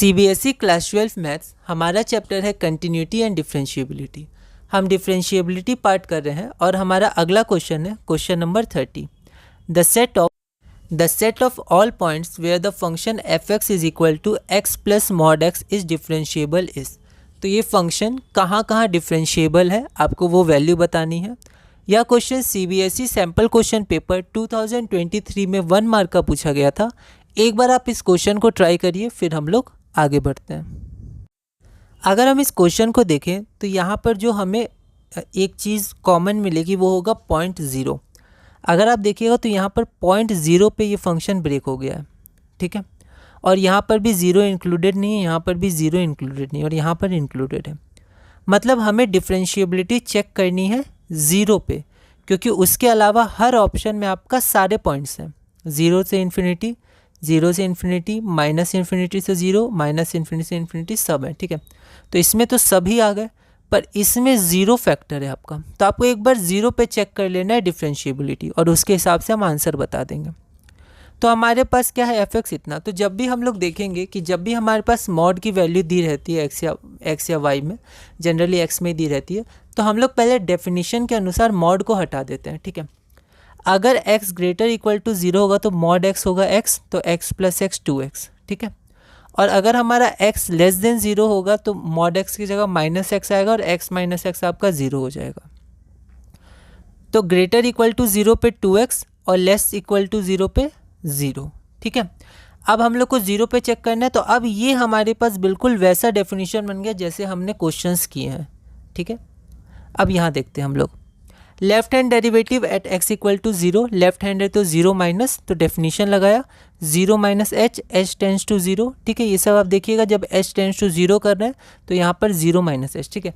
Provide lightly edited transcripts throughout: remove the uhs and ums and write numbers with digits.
CBSE class 12 maths हमारा chapter है continuity and differentiability. हम डिफरेंशिएबिलिटी पार्ट कर रहे हैं और हमारा अगला क्वेश्चन है question number 30। The set of all points where the function f x is equal to x plus mod x is differentiable is. तो ये फंक्शन कहाँ कहाँ डिफरेंशिएबल है आपको वो वैल्यू बतानी है। यह question CBSE sample question paper 2023 में 1 मार्क का पूछा गया था। एक बार आप इस क्वेश्चन को ट्राई करिए, फिर हम लोग आगे बढ़ते हैं। अगर हम इस क्वेश्चन को देखें तो यहाँ पर जो हमें एक चीज़ कॉमन मिलेगी वो होगा 0.0। अगर आप देखिएगा तो यहाँ पर 0.0 पे ये फंक्शन ब्रेक हो गया है, ठीक है। और यहाँ पर भी 0 इंक्लूडेड नहीं है, यहाँ पर भी 0 इंक्लूडेड नहीं है और यहाँ पर इंक्लूडेड है। मतलब हमें डिफरेंशिएबिलिटी चेक करनी है 0 पे, क्योंकि उसके अलावा हर ऑप्शन में आपका सारे पॉइंट्स हैं। 0 से इन्फिनिटी, 0 से इन्फिनिटी, माइनस इन्फिनिटी से 0, माइनस इन्फिनिटी से इन्फिनिटी सब है, ठीक है। तो इसमें तो सभी आ गए, पर इसमें 0 फैक्टर है आपका। तो आपको एक बार 0 पे चेक कर लेना है डिफरेंशिएबिलिटी और उसके हिसाब से हम आंसर बता देंगे। तो हमारे पास क्या है एफ एक्स इतना। तो जब भी हम लोग देखेंगे कि जब भी हमारे पास मॉड की वैल्यू दी रहती है एक्स या वाई में, जनरली एक्स में दी रहती है, तो हम लोग पहले डेफिनेशन के अनुसार मॉड को हटा देते हैं, ठीक है। अगर x ग्रेटर इक्वल टू 0 होगा तो मॉड x होगा x, तो x प्लस एक्स 2x, ठीक है। और अगर हमारा x लेस देन 0 होगा तो मॉड x की जगह माइनस एक्स आएगा और x माइनस एक्स आपका 0 हो जाएगा। तो ग्रेटर इक्वल टू 0 पे 2x और लेस इक्वल टू 0 पे 0, ठीक है। अब हम लोग को 0 पे चेक करना है। तो अब ये हमारे पास बिल्कुल वैसा डेफिनेशन बन गया जैसे हमने क्वेश्चंस किए हैं, ठीक है। अब यहाँ देखते हैं हम लोग left hand derivative at x equal to 0, left hand है तो 0 माइनस, तो डेफिनेशन लगाया 0 minus h, h tends to 0, ठीक है। ये सब आप देखिएगा जब h टेंस टू 0 कर रहे हैं तो यहाँ पर 0 माइनस एच, ठीक है।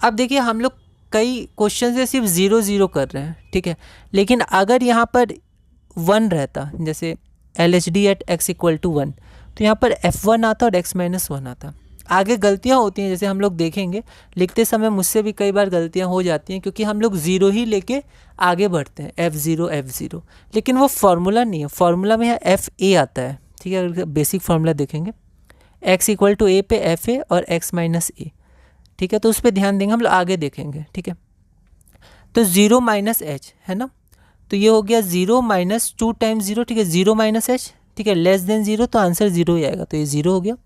अब देखिए हम लोग कई क्वेश्चन से सिर्फ 0 0 कर रहे हैं, ठीक है। लेकिन अगर यहाँ पर 1 रहता, जैसे LHD at x equal to 1, तो यहाँ पर F1 आता और x माइनस 1 आता। आगे गलतियाँ होती हैं, जैसे हम लोग देखेंगे लिखते समय मुझसे भी कई बार गलतियाँ हो जाती हैं, क्योंकि हम लोग 0 ही लेके आगे बढ़ते हैं, F0, लेकिन वो फार्मूला नहीं है। फार्मूला में यहाँ FA आता है, ठीक है। अगर बेसिक फार्मूला देखेंगे x इक्वल टू A पे FA और x माइनस A, ठीक है। तो उस पर ध्यान देंगे, हम लोग आगे देखेंगे, ठीक है। तो 0 माइनस एच है ना, तो ये हो गया 0 माइनस 2 टाइम्स 0, ठीक है। 0 माइनस एच, ठीक है, लेस देन 0, तो आंसर 0 ही आएगा, तो ये 0 हो गया।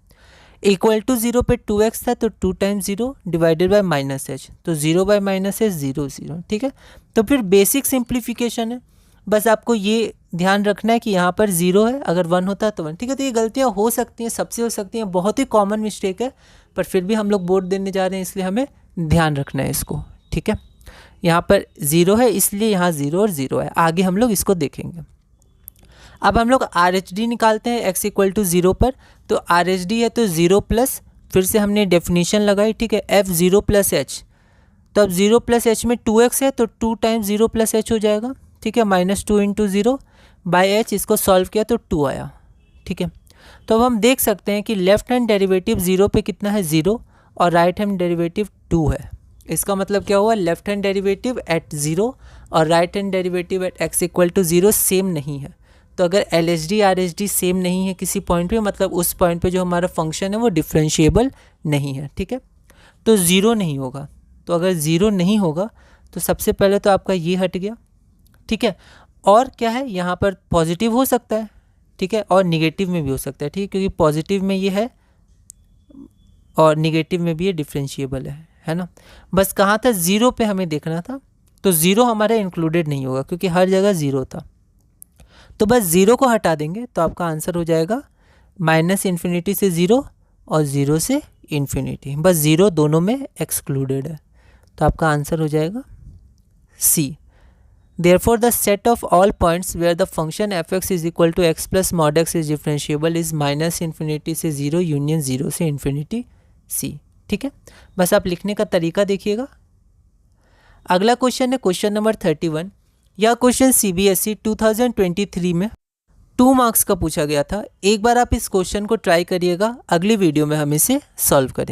इक्वल टू 0 पे 2x था तो 2 times 0 divided by minus H, तो 0 बाय माइनस एच 0 0, ठीक है। तो फिर बेसिक सिंप्लीफिकेशन है, बस आपको ये ध्यान रखना है कि यहाँ पर 0 है, अगर 1 होता है तो 1, ठीक है। तो ये गलतियाँ हो सकती हैं, सबसे हो सकती हैं, बहुत ही कॉमन मिस्टेक है, पर फिर भी हम लोग बोर्ड देने जा रहे हैं इसलिए हमें ध्यान रखना है इसको, ठीक है। यहाँ पर 0 है इसलिए यहाँ 0 और 0 है, आगे हम लोग इसको देखेंगे। अब हम लोग RHD निकालते हैं x इक्वल टू 0 पर। तो RHD है तो 0 प्लस, फिर से हमने डेफिनेशन लगाई, ठीक है, F0 प्लस एच। तो अब 0 प्लस एच में 2x है तो 2 टाइम्स 0 प्लस एच हो जाएगा, ठीक है, माइनस 2 इंटू 0 बाई एच। इसको सॉल्व किया तो 2 आया, ठीक है। तो अब हम देख सकते हैं कि लेफ्ट हैंड डेरिवेटिव 0 पे कितना है 0 और राइट हैंड डेरिवेटिव 2 है। इसका मतलब क्या हुआ, लेफ्ट हैंड डेरिवेटिव एट 0 और right hand derivative at x equal to 0 same नहीं है। तो अगर LHD RHD सेम नहीं है किसी पॉइंट पे, मतलब उस पॉइंट पे जो हमारा फंक्शन है वो डिफरेंशिएबल नहीं है, ठीक है। तो 0 नहीं होगा। तो अगर 0 नहीं होगा तो सबसे पहले तो आपका ये हट गया, ठीक है। और क्या है, यहाँ पर पॉजिटिव हो सकता है, ठीक है, और निगेटिव में भी हो सकता है, ठीक है, क्योंकि पॉजिटिव में ये है और निगेटिव में भी ये डिफरेंशिएबल है ना। बस कहाँ था, 0 पे हमें देखना था, तो 0 हमारा इंक्लूडेड नहीं होगा क्योंकि हर जगह 0 था। तो बस 0 को हटा देंगे तो आपका आंसर हो जाएगा माइनस इन्फिनिटी से 0 और 0 से इन्फिनिटी, बस 0 दोनों में एक्सक्लूडेड है, तो आपका आंसर हो जाएगा C। Therefore the set of all points where the function f(x) is equal to x plus mod x is differentiable is minus infinity से 0 यूनियन 0 से इन्फिनिटी C, ठीक है। बस आप लिखने का तरीका देखिएगा। अगला क्वेश्चन है क्वेश्चन नंबर 31। यह क्वेश्चन सीबीएसई 2023 में 2 मार्क्स का पूछा गया था। एक बार आप इस क्वेश्चन को ट्राई करिएगा, अगली वीडियो में हम इसे सॉल्व करेंगे।